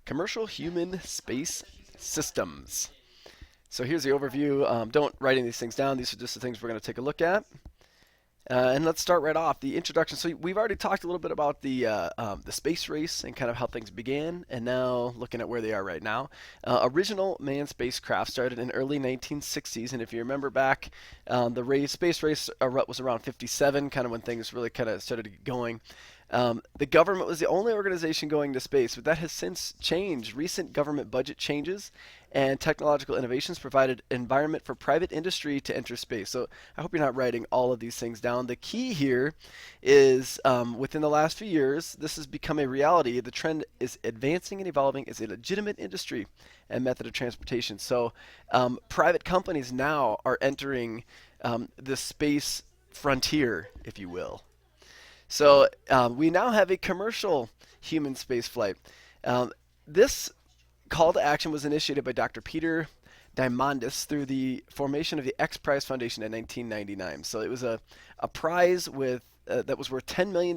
Commercial human space systems. So here's the overview. Don't write any of these things down. These are just the things we're going to take a look at. And let's start right off. The introduction. So we've already talked a little bit about the space race and kind of how things began, and now looking at where they are right now. Original manned spacecraft started in early 1960s, and if you remember back, space race was around 57, kind of when things really kind of started going. The government was the only organization going to space, but that has since changed. Recent government budget changes and technological innovations provided an environment for private industry to enter space. So I hope you're not writing all of these things down. The key here is within the last few years, this has become a reality. The trend is advancing and evolving as a legitimate industry and method of transportation. So private companies now are entering the space frontier, if you will. So we now have a commercial human space flight. This call to action was initiated by Dr. Peter Diamandis through the formation of the XPrize Foundation in 1999. So it was a prize that was worth $10 million,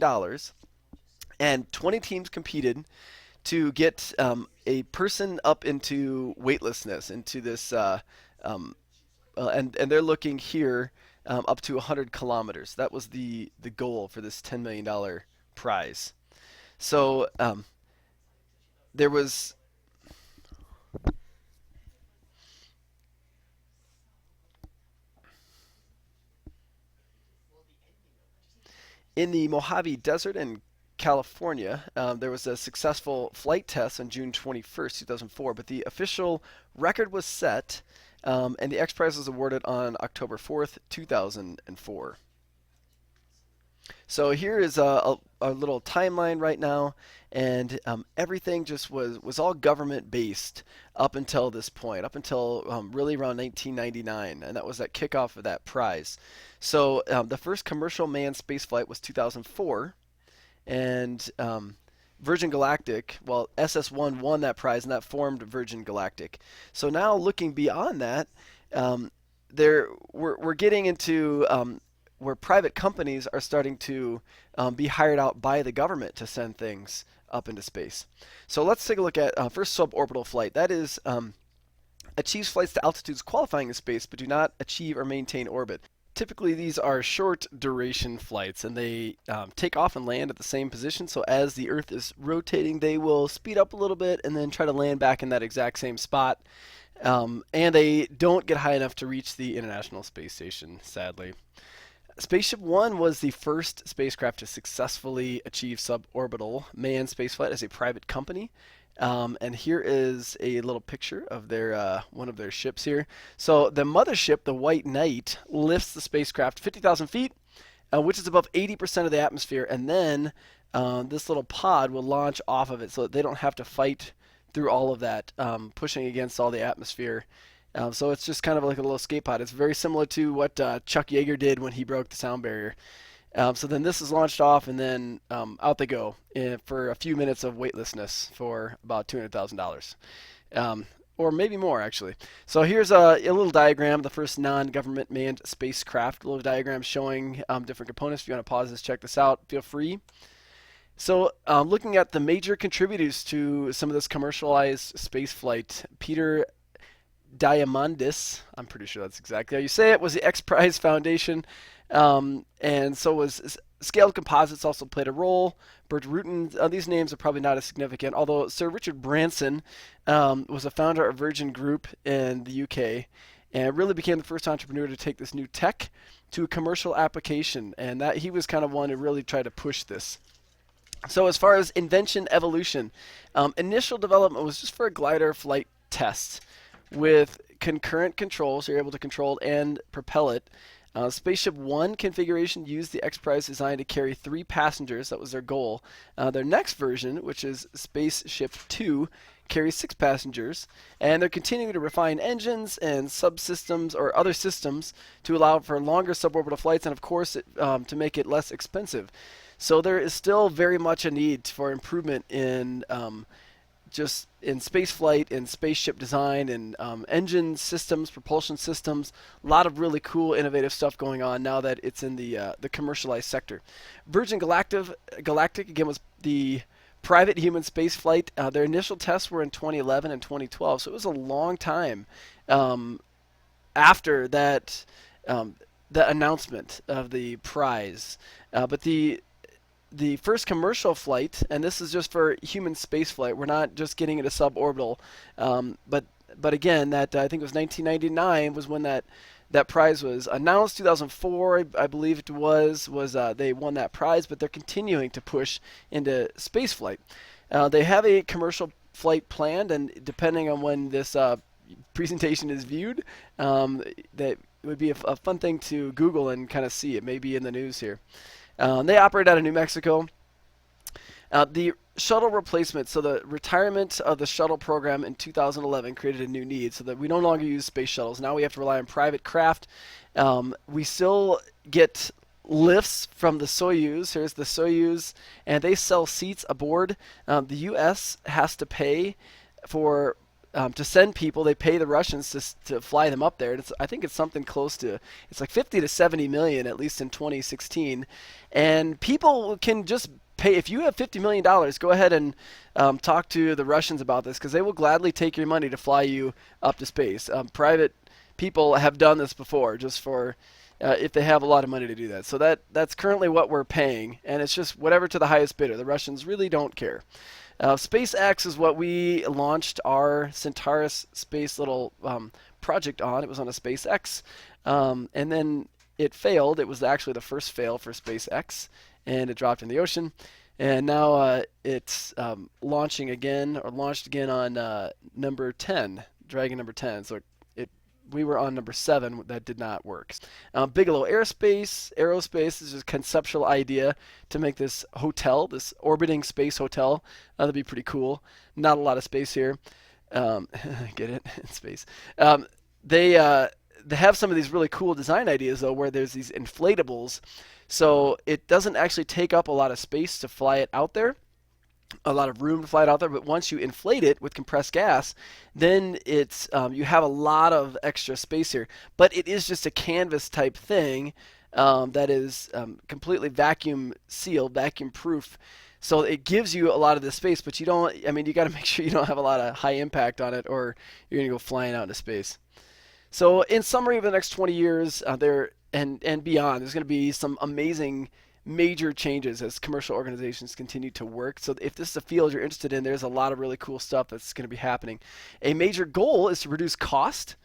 and 20 teams competed to get a person up into weightlessness, into this, and they're looking here up to 100 kilometers. That was the goal for this $10 million prize. So there was in the Mojave Desert in California, there was a successful flight test on June 21st, 2004, but the official record was set, and the X Prize was awarded on October 4th, 2004. So here is a little timeline right now, and everything just was all government based up until this point, up until really around 1999, and that was that kickoff of that prize. So the first commercial manned spaceflight was 2004, and Virgin Galactic, well, SS1 won that prize, and that formed Virgin Galactic. So now looking beyond that, we're getting into where private companies are starting to be hired out by the government to send things up into space. So let's take a look at first suborbital flight. That is achieves flights to altitudes qualifying in space but do not achieve or maintain orbit. Typically these are short duration flights, and they take off and land at the same position. So as the Earth is rotating, they will speed up a little bit and then try to land back in that exact same spot. And they don't get high enough to reach the International Space Station, sadly. Spaceship One was the first spacecraft to successfully achieve suborbital manned spaceflight as a private company. And here is a little picture of their one of their ships here. So the mothership, the White Knight, lifts the spacecraft 50,000 feet, which is above 80% of the atmosphere, and then this little pod will launch off of it so that they don't have to fight through all of that, pushing against all the atmosphere. So it's just kind of like a little escape pod. It's very similar to what Chuck Yeager did when he broke the sound barrier. So then this is launched off, and then out they go for a few minutes of weightlessness for about $200,000. Or maybe more, actually. So here's a little diagram, the first non-government manned spacecraft. A little diagram showing different components. If you want to pause this, check this out, feel free. So looking at the major contributors to some of this commercialized spaceflight, Peter Diamandis, I'm pretty sure that's exactly how you say it, was the XPrize Foundation, and so was Scaled Composites also played a role. Bert Rutan, these names are probably not as significant, although Sir Richard Branson was a founder of Virgin Group in the UK, and really became the first entrepreneur to take this new tech to a commercial application, and that he was kind of one who really tried to push this. So as far as Invention Evolution, initial development was just for a glider flight test with concurrent controls. So you're able to control and propel it. Spaceship One configuration used the XPrize design to carry 3 passengers. That was their goal. Their next version, which is Spaceship 2, carries 6 passengers, and they're continuing to refine engines and subsystems or other systems to allow for longer suborbital flights, and of course to make it less expensive. So there is still very much a need for improvement in just in space flight and spaceship design and engine systems, propulsion systems. A lot of really cool, innovative stuff going on now that it's in the commercialized sector. Virgin Galactic again was the private human space flight. Their initial tests were in 2011 and 2012, so it was a long time um, after that um, the announcement of the prize. But the first commercial flight, and this is just for human space flight. We're not just getting into suborbital, but again, that I think it was 1999 was when that prize was announced. 2004, I believe it was they won that prize, but they're continuing to push into space flight. They have a commercial flight planned, and depending on when this presentation is viewed, that would be a fun thing to Google and kind of see. It may be in the news here. They operate out of New Mexico. The shuttle replacement, so the retirement of the shuttle program in 2011 created a new need so that we no longer use space shuttles. Now we have to rely on private craft. We still get lifts from the Soyuz. Here's the Soyuz, and they sell seats aboard. The U.S. has to pay for to send people. They pay the Russians to fly them up there. And I think it's something close to, it's like 50 to 70 million, at least in 2016. And people can just pay. If you have $50 million, go ahead and talk to the Russians about this, because they will gladly take your money to fly you up to space. Private people have done this before, just for if they have a lot of money to do that. So that's currently what we're paying, and it's just whatever to the highest bidder. The Russians really don't care. SpaceX is what we launched our Centaurus space little project on. It was on a SpaceX, and then it failed. It was actually the first fail for SpaceX, and it dropped in the ocean. And now it's launching again, or launched again on number 10, Dragon number 10. So we were on number 7. That did not work. Bigelow Aerospace is a conceptual idea to make this hotel, this orbiting space hotel. That'd be pretty cool. Not a lot of space here. Get it? Space. They have some of these really cool design ideas, though, where there's these inflatables. So it doesn't actually take up a lot of space to fly it out there, a lot of room to fly it out there, but once you inflate it with compressed gas, then it's you have a lot of extra space here. But it is just a canvas type thing that is completely vacuum sealed, vacuum proof. So it gives you a lot of the space, but you don't. I mean, you got to make sure you don't have a lot of high impact on it, or you're gonna go flying out into space. So in summary, over the next 20 years, there and beyond, there's going to be some amazing major changes as commercial organizations continue to work. So if this is a field you're interested in, there's a lot of really cool stuff that's going to be happening. A major goal is to reduce cost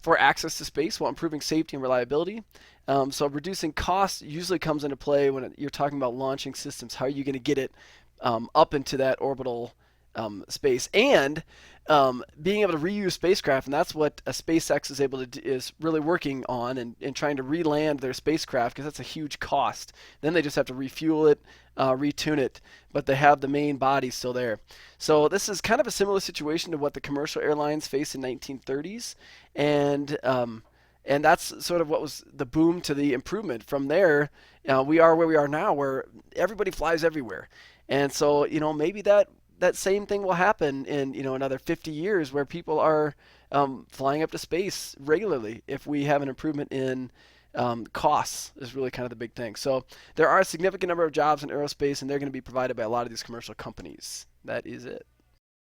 for access to space while improving safety and reliability. So reducing cost usually comes into play when you're talking about launching systems. How are you going to get it up into that orbital space, and being able to reuse spacecraft, and that's what a SpaceX is able to is really working on, and trying to re-land their spacecraft, because that's a huge cost. Then they just have to refuel it, retune it, but they have the main body still there. So this is kind of a similar situation to what the commercial airlines faced in 1930s, and that's sort of what was the boom to the improvement. From there, we are where we are now, where everybody flies everywhere, and so maybe that same thing will happen in another 50 years, where people are flying up to space regularly. If we have an improvement in costs, is really kind of the big thing. So there are a significant number of jobs in aerospace, and they're going to be provided by a lot of these commercial companies. That is it.